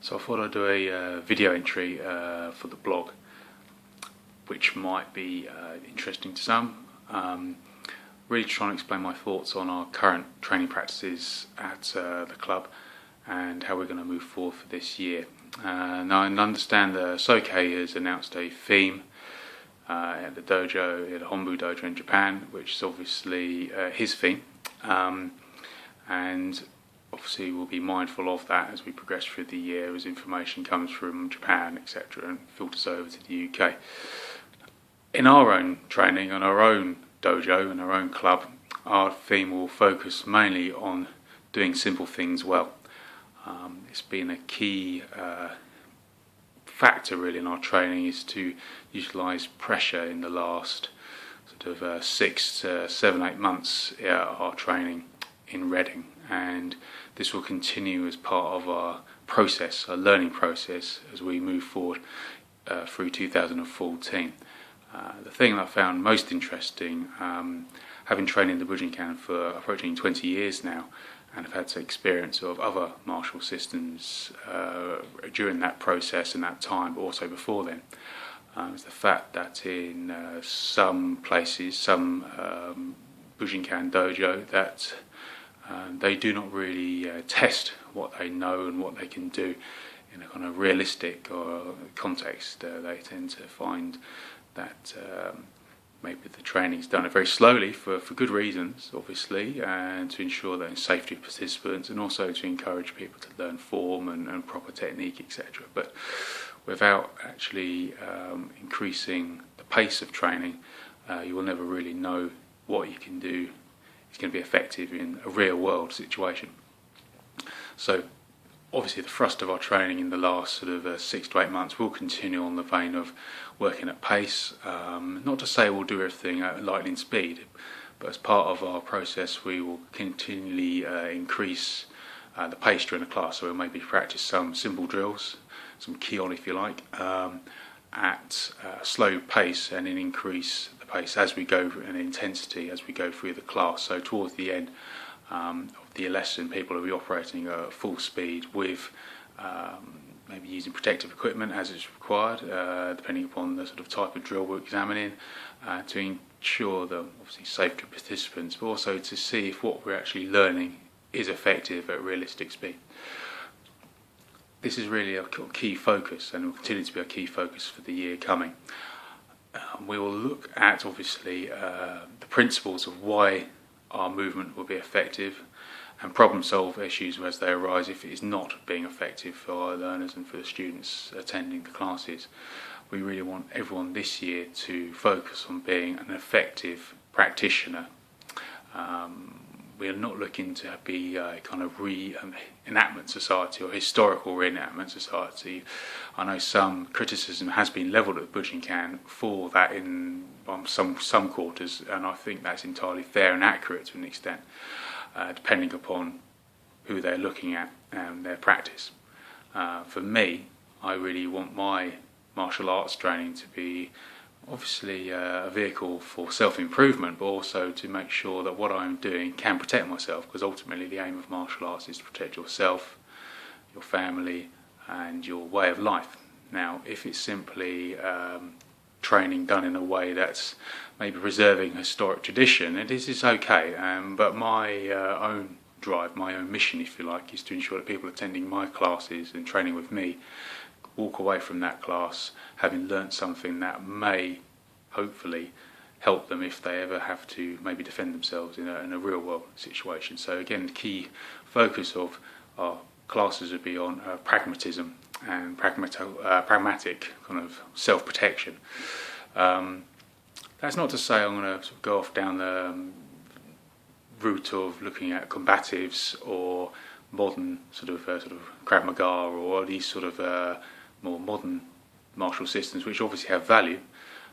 So I thought I'd do a video entry for the blog, which might be interesting to some. Really trying to explain my thoughts on our current training practices at the club and how we're going to move forward for this year. Now I understand that Soke has announced a theme at the dojo, at the Hombu dojo in Japan, which is obviously his theme, and obviously we'll be mindful of that as we progress through the year, as information comes from Japan, etc., and filters over to the UK. In our own training, on our own dojo and our own club, our theme will focus mainly on doing simple things well. It's been a key factor really in our training, is to utilise pressure in the last sort of 6 to 7, 8 months at our training in Reading, and this will continue as part of our process, our learning process, as we move forward through 2014. The thing that I found most interesting, having trained in the Bujinkan for approaching 20 years now, and have had experience of other martial systems during that process and that time, but also before then, is the fact that in some places, some Bujinkan dojo, that they do not really test what they know and what they can do in a kind of realistic or context. They tend to find that maybe the training's done very slowly for good reasons, obviously, and to ensure that it's safety of participants, and also to encourage people to learn form and proper technique, etc. But without actually increasing the pace of training, you will never really know what you can do is going to be effective in a real world situation. So obviously the thrust of our training in the last sort of 6 to 8 months will continue on the vein of working at pace. Not to say we'll do everything at lightning speed, but as part of our process we will continually increase the pace during the class. So we'll maybe practice some simple drills, some kion if you like, at a slow pace, and then increase the pace as we go, and intensity as we go through the class. So towards the end of the lesson, people will be operating at full speed with maybe using protective equipment as it's required, depending upon the sort of type of drill we're examining, to ensure the obviously safety of participants, but also to see if what we're actually learning is effective at realistic speed. This is really a key focus, and will continue to be a key focus for the year coming. We will look at obviously the principles of why our movement will be effective, and problem solve issues as they arise if it is not being effective for our learners and for the students attending the classes. We really want everyone this year to focus on being an effective practitioner. We are not looking to be a kind of reenactment society or historical reenactment society. I know some criticism has been levelled at Bujinkan for that in some quarters, and I think that's entirely fair and accurate to an extent, depending upon who they're looking at and their practice. For me, I really want my martial arts training to be obviously a vehicle for self-improvement, but also to make sure that what I'm doing can protect myself, because ultimately the aim of martial arts is to protect yourself, your family, and your way of life. Now, if it's simply training done in a way that's maybe preserving historic tradition, it is okay, but my own drive, my own mission, if you like, is to ensure that people attending my classes and training with me walk away from that class having learnt something that may hopefully help them if they ever have to maybe defend themselves in a real world situation. So again, the key focus of our classes would be on pragmatism and pragmatic kind of self-protection. That's not to say I'm going to go off down the route of looking at combatives or modern sort of Krav Maga or these sort of more modern martial systems, which obviously have value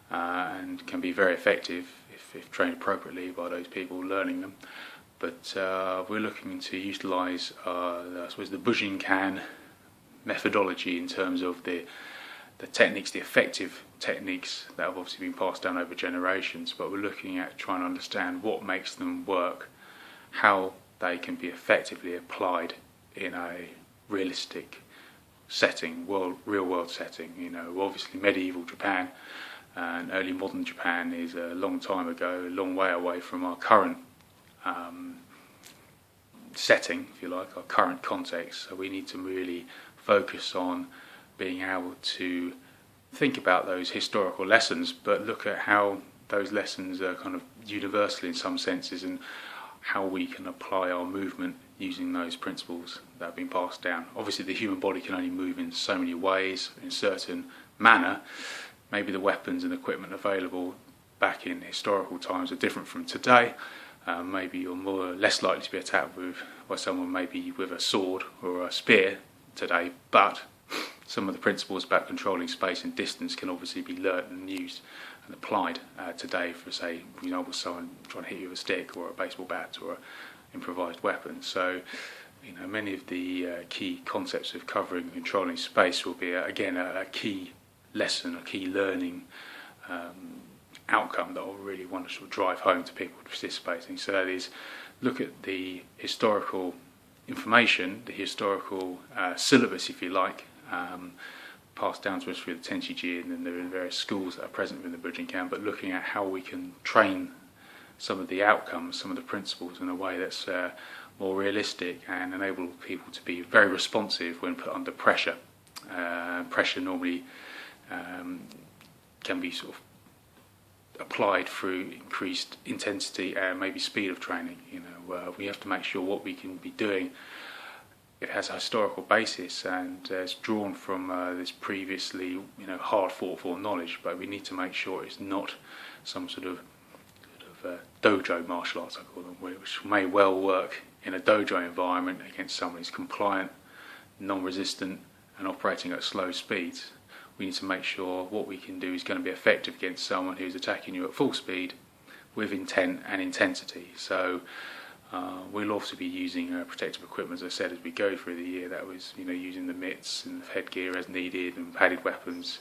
and can be very effective if trained appropriately by those people learning them. But we're looking to utilise, I suppose, the Bujinkan methodology in terms of the techniques, the effective techniques that have obviously been passed down over generations. But we're looking at trying to understand what makes them work, how they can be effectively applied in a realistic setting, real world setting. You know, obviously medieval Japan and early modern Japan is a long time ago, a long way away from our current setting, if you like, our current context. So we need to really focus on being able to think about those historical lessons, but look at how those lessons are kind of universal in some senses, and how we can apply our movement using those principles that have been passed down. Obviously the human body can only move in so many ways, in a certain manner. Maybe the weapons and equipment available back in historical times are different from today. Maybe you're more or less likely to be attacked by someone maybe with a sword or a spear today, but some of the principles about controlling space and distance can obviously be learnt and used and applied today for, say, for example, someone trying to hit you with a stick or a baseball bat or an improvised weapon. So, you know, many of the key concepts of covering and controlling space will be, again, a key lesson, a key learning outcome that I really want to sort of drive home to people participating. So that is, look at the historical information, the historical syllabus, if you like, passed down to us through the Tenshiji, and then there are various schools that are present within the Bujinkan, but looking at how we can train some of the outcomes, some of the principles in a way that's more realistic and enable people to be very responsive when put under pressure. Pressure normally can be sort of applied through increased intensity and maybe speed of training. You know, we have to make sure what we can be doing, it has a historical basis and it's drawn from this previously, you know, hard fought for knowledge, but we need to make sure it's not some sort of dojo martial arts, I call them, which may well work in a dojo environment against someone who's compliant, non-resistant and operating at slow speeds. We need to make sure what we can do is going to be effective against someone who's attacking you at full speed with intent and intensity. So we'll also be using protective equipment, as I said, as we go through the year. That was, you know, using the mitts and the headgear as needed and padded weapons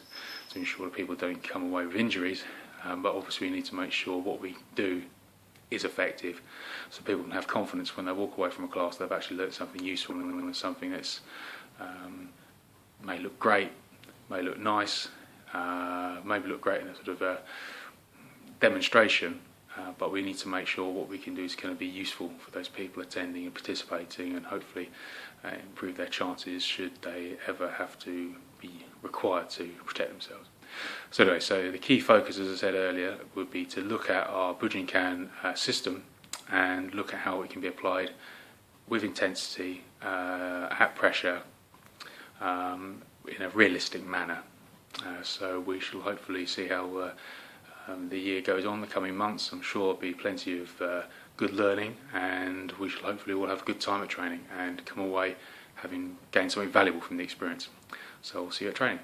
to ensure that people don't come away with injuries. But obviously we need to make sure what we do is effective, so people can have confidence when they walk away from a class they've actually learnt something useful and something that's may look great, may look nice, maybe look great in a sort of demonstration, but we need to make sure what we can do is going to be useful for those people attending and participating, and hopefully improve their chances should they ever have to be required to protect themselves. So anyway, so the key focus, as I said earlier, would be to look at our Bujinkan system and look at how it can be applied with intensity, at pressure, in a realistic manner. So we shall hopefully see how the year goes on, the coming months. I'm sure there'll be plenty of good learning, and we shall hopefully all have a good time at training and come away having gained something valuable from the experience. So we'll see you at training.